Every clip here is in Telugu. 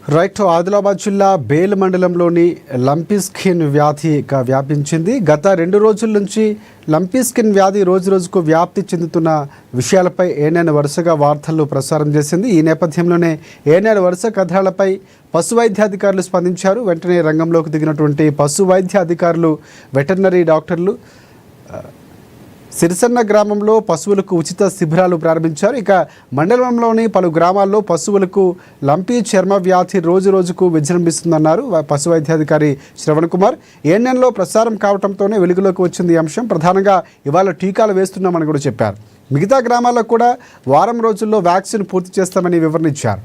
రైట్. ఆదిలాబాద్ జిల్లా బేల్ మండలంలోని లంపీ స్కిన్ వ్యాధి వ్యాపించింది. గత 2 రోజుల నుంచి లంపీ స్కిన్ వ్యాధి రోజుకు వ్యాప్తి చెందుతున్న విషయాలపై ఏఎన్ఎన్ వరుసగా వార్తలు ప్రసారం చేసింది. ఈ నేపథ్యంలోనే ఏఎన్ఎన్ వరుస కథనాలపై పశు వైద్యాధికారులు స్పందించారు. వెంటనే రంగంలోకి దిగినటువంటి పశు వైద్య అధికారులు, వెటర్నరీ డాక్టర్లు సిరిసన్న గ్రామంలో పశువులకు ఉచిత శిబిరాలు ప్రారంభించారు. ఇక మండలంలోని పలు గ్రామాల్లో పశువులకు లంపీ చర్మ వ్యాధి రోజుకు విజృంభిస్తుందన్నారు పశు వైద్యాధికారి శ్రవణ్ కుమార్. ఏఎన్ఎన్లో ప్రసారం కావడంతోనే వెలుగులోకి వచ్చింది ఈ అంశం. ప్రధానంగా ఇవాళ టీకాలు వేస్తున్నామని కూడా చెప్పారు. మిగతా గ్రామాల్లో కూడా వారం రోజుల్లో వ్యాక్సిన్ పూర్తి చేస్తామని వివరణించారు.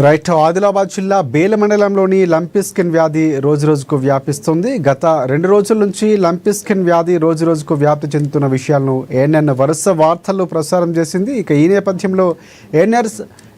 రైట్. ఆదిలాబాద్ జిల్లా బేల మండలంలోని లంపీ స్కిన్ వ్యాధి రోజురోజుకు వ్యాపిస్తుంది. గత 2 రోజుల నుంచి లంపీ స్కిన్ వ్యాధి రోజురోజుకు వ్యాప్తి చెందుతున్న విషయాలను ఏఎన్ఎన్ వరుస వార్తల్లో ప్రసారం చేసింది. ఇక ఈ నేపథ్యంలో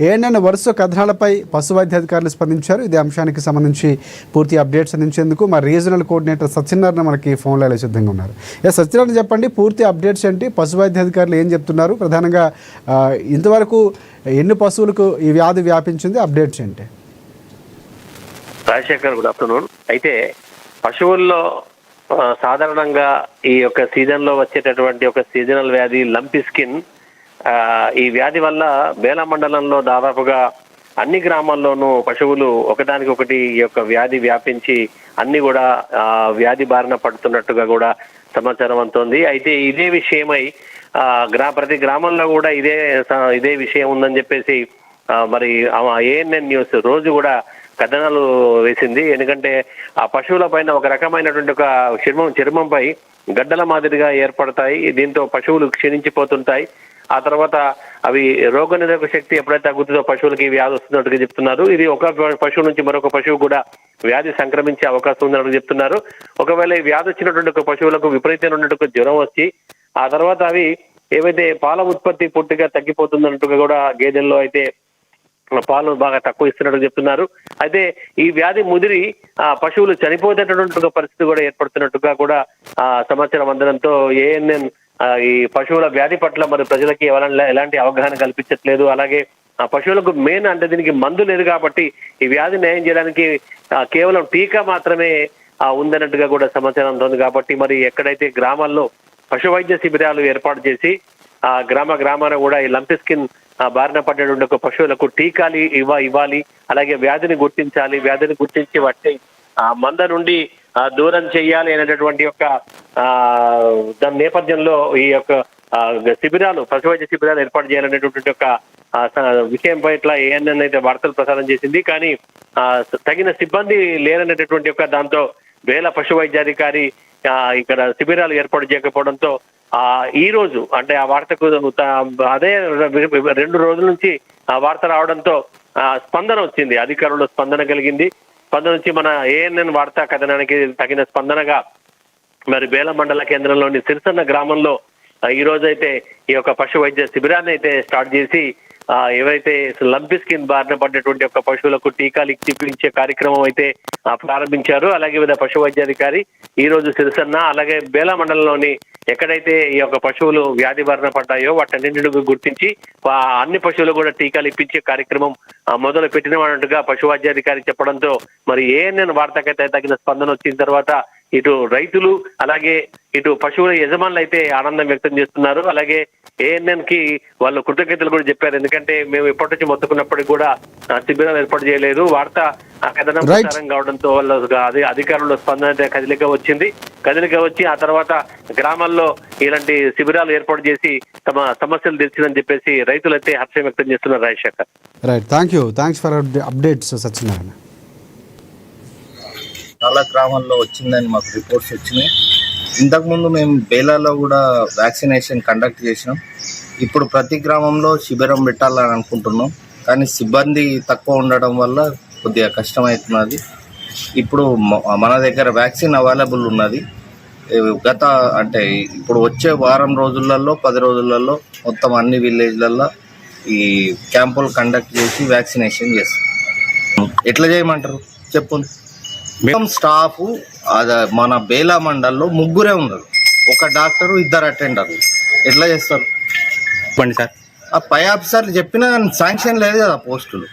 ఏఎన్ఎన్ వరుస కథనాలపై పశు వైద్య అధికారులు స్పందించారు. ఇదే అంశానికి సంబంధించి పూర్తి అప్డేట్స్ అందించేందుకు మా రీజనల్ కోఆర్డినేటర్ సత్యనారాయణ మనకి ఫోన్ లైన్లో సిద్ధంగా ఉన్నారు. సత్యనారాయణ, చెప్పండి, పూర్తి అప్డేట్స్ ఏంటి? పశు వైద్య అధికారులు ఏం చెప్తున్నారు? ప్రధానంగా ఇంతవరకు ఎన్ని పశువులకు ఈ వ్యాధి వ్యాపించింది? అప్డేట్స్ ఏంటి? Rajasekhar, good afternoon. అయితే పశువుల్లో సాధారణంగా ఈ యొక్క సీజన్ లో వచ్చేటటువంటి ఒక సీజనల్ వ్యాధి లంపీ స్కిన్. ఈ వ్యాధి వల్ల బేల మండలంలో దాదాపుగా అన్ని గ్రామాల్లోనూ పశువులు ఒకదానికొకటి ఈ యొక్క వ్యాధి వ్యాపించి అన్ని కూడా వ్యాధి బారిన పడుతున్నట్టుగా కూడా సమాచారం అందుతోంది. అయితే ఇదే విషయమై ప్రతి గ్రామంలో కూడా ఇదే విషయం ఉందని చెప్పేసి మరి ఏఎన్ఎన్ న్యూస్ రోజు కూడా కథనాలు వేసింది. ఎందుకంటే ఆ పశువుల పైన ఒక రకమైనటువంటి ఒక చర్మంపై గడ్డల మాదిరిగా ఏర్పడతాయి. దీంతో పశువులు క్షీణించిపోతుంటాయి. ఆ తర్వాత అవి రోగ నిరోధక శక్తి ఎప్పుడైతే తగ్గుతుందో పశువులకి వ్యాధి వస్తున్నట్టుగా చెప్తున్నారు. ఇది ఒక పశువు నుంచి మరొక పశువు కూడా వ్యాధి సంక్రమించే అవకాశం ఉందని చెప్తున్నారు. ఒకవేళ ఈ వ్యాధి వచ్చినటువంటి ఒక పశువులకు విపరీతమైనటువంటి జ్వరం వచ్చి ఆ తర్వాత అవి ఏవైతే పాల ఉత్పత్తి పూర్తిగా తగ్గిపోతున్నట్టుగా కూడా గేదెల్లో అయితే పాలు బాగా తక్కువ ఇస్తున్నట్టు చెప్తున్నారు. అయితే ఈ వ్యాధి ముదిరి పశువులు చనిపోయేటటువంటి ఒక పరిస్థితి కూడా ఏర్పడుతున్నట్టుగా కూడా సమాచారం అందడంతో ఏఎన్ఎన్ ఈ పశువుల వ్యాధి పట్ల మరి ప్రజలకి ఎలాంటి అవగాహన కల్పించట్లేదు. అలాగే ఆ పశువులకు మెయిన్ అంటే దీనికి మందు లేదు కాబట్టి ఈ వ్యాధి నయం చేయడానికి కేవలం టీకా మాత్రమే ఉందన్నట్టుగా కూడా సమాచారం ఉంటుంది. కాబట్టి మరి ఎక్కడైతే గ్రామాల్లో పశు వైద్య శిబిరాలు ఏర్పాటు చేసి గ్రామాన కూడా ఈ లంపీ స్కిన్ బారిన పడినటువంటి ఒక పశువులకు టీకాలు ఇవ్వాలి. అలాగే వ్యాధిని గుర్తించాలి. వ్యాధిని గుర్తించి వాటి మంద నుండి దూరం చేయాలి అనేటటువంటి యొక్క దాని నేపథ్యంలో ఈ యొక్క శిబిరాలు పశు వైద్య శిబిరాలు ఏర్పాటు చేయాలనేటువంటి ఒక విషయంపై ఇట్లా ఏఎన్ఎన్ అయితే వార్తలు ప్రసారం చేసింది. కానీ తగిన సిబ్బంది లేరనేటటువంటి యొక్క దాంతో బేల పశు వైద్యాధికారి ఇక్కడ శిబిరాలు ఏర్పాటు చేయకపోవడంతో ఈ రోజు అంటే ఆ వార్తకు అదే 2 రోజుల నుంచి ఆ వార్త రావడంతో స్పందన వచ్చింది. అధికారులు స్పందన కలిగింది. స్పందన నుంచి మన ఏఎన్ఎన్ వార్తా కథనానికి తగిన స్పందనగా మరి బేల మండల కేంద్రంలోని సిరిసన్న గ్రామంలో ఈ రోజు అయితే ఈ యొక్క పశు వైద్య శిబిరాన్ని అయితే స్టార్ట్ చేసి ఏవైతే లంపీ స్కిన్ బారిన పడినటువంటి యొక్క పశువులకు టీకాలు ఇప్పించే కార్యక్రమం అయితే ప్రారంభించారు. అలాగే వివిధ పశు వైద్యాధికారి ఈ రోజు సిరిసన్న అలాగే బేల మండలంలోని ఎక్కడైతే ఈ యొక్క పశువులు వ్యాధి బారిన పడ్డాయో వాటన్నింటిని గుర్తించి అన్ని పశువులు కూడా టీకాలు ఇప్పించే కార్యక్రమం మొదలు పెట్టినట్టుగా పశు వైద్యాధికారి చెప్పడంతో మరి ఏఎన్ఎన్ వార్తకైతే తగిన స్పందన వచ్చిన తర్వాత ఇటు రైతులు అలాగే ఇటు పశువుల యజమానులు అయితే ఆనందం వ్యక్తం చేస్తున్నారు. అలాగే ఏఎన్ఎన్ కి వాళ్ళు కృతజ్ఞతలు కూడా చెప్పారు. ఎందుకంటే మేము ఇప్పటి నుంచి మొత్తుకున్నప్పటికీ కూడా శిబిరాలు ఏర్పాటు చేయలేదు. వార్త కథనం ప్రచారం కావడంతో వాళ్ళ అధికారుల స్పందన అయితే కదిలిక వచ్చి ఆ తర్వాత గ్రామాల్లో ఇలాంటి శిబిరాలు ఏర్పాటు చేసి తమ సమస్యలు తీర్చిందని చెప్పేసి రైతులైతే హర్షం వ్యక్తం చేస్తున్నారు. Rajasekhar, right, thanks for updates Satyanarayana. చాలా గ్రామాల్లో వచ్చిందని మాకు రిపోర్ట్స్ వచ్చినాయి. ఇంతకుముందు మేము బేలాలో కూడా వ్యాక్సినేషన్ కండక్ట్ చేసినాం. ఇప్పుడు ప్రతి గ్రామంలో శిబిరం పెట్టాలని అనుకుంటున్నాం. కానీ సిబ్బంది తక్కువ ఉండడం వల్ల కొద్దిగా కష్టమవుతున్నది. ఇప్పుడు మన దగ్గర వ్యాక్సిన్ అవైలబుల్ ఉన్నది. ఇప్పుడు వచ్చే వారం రోజులలో 10 రోజులలో మొత్తం అన్ని విలేజ్లలో ఈ క్యాంపులు కండక్ట్ చేసి వ్యాక్సినేషన్ చేస్తాం. ఎట్లా చేయమంటారు చెప్పు? మొత్తం స్టాఫ్ మన బేలా మండల్లో 3 ఉన్నారు. ఒక డాక్టరు 2 అటెండర్లు. ఎట్లా చేస్తారు? చెప్పండి సార్. ఆ పై ఆఫీసర్లు చెప్పినా శాంక్షన్ లేదు కదా పోస్టులు.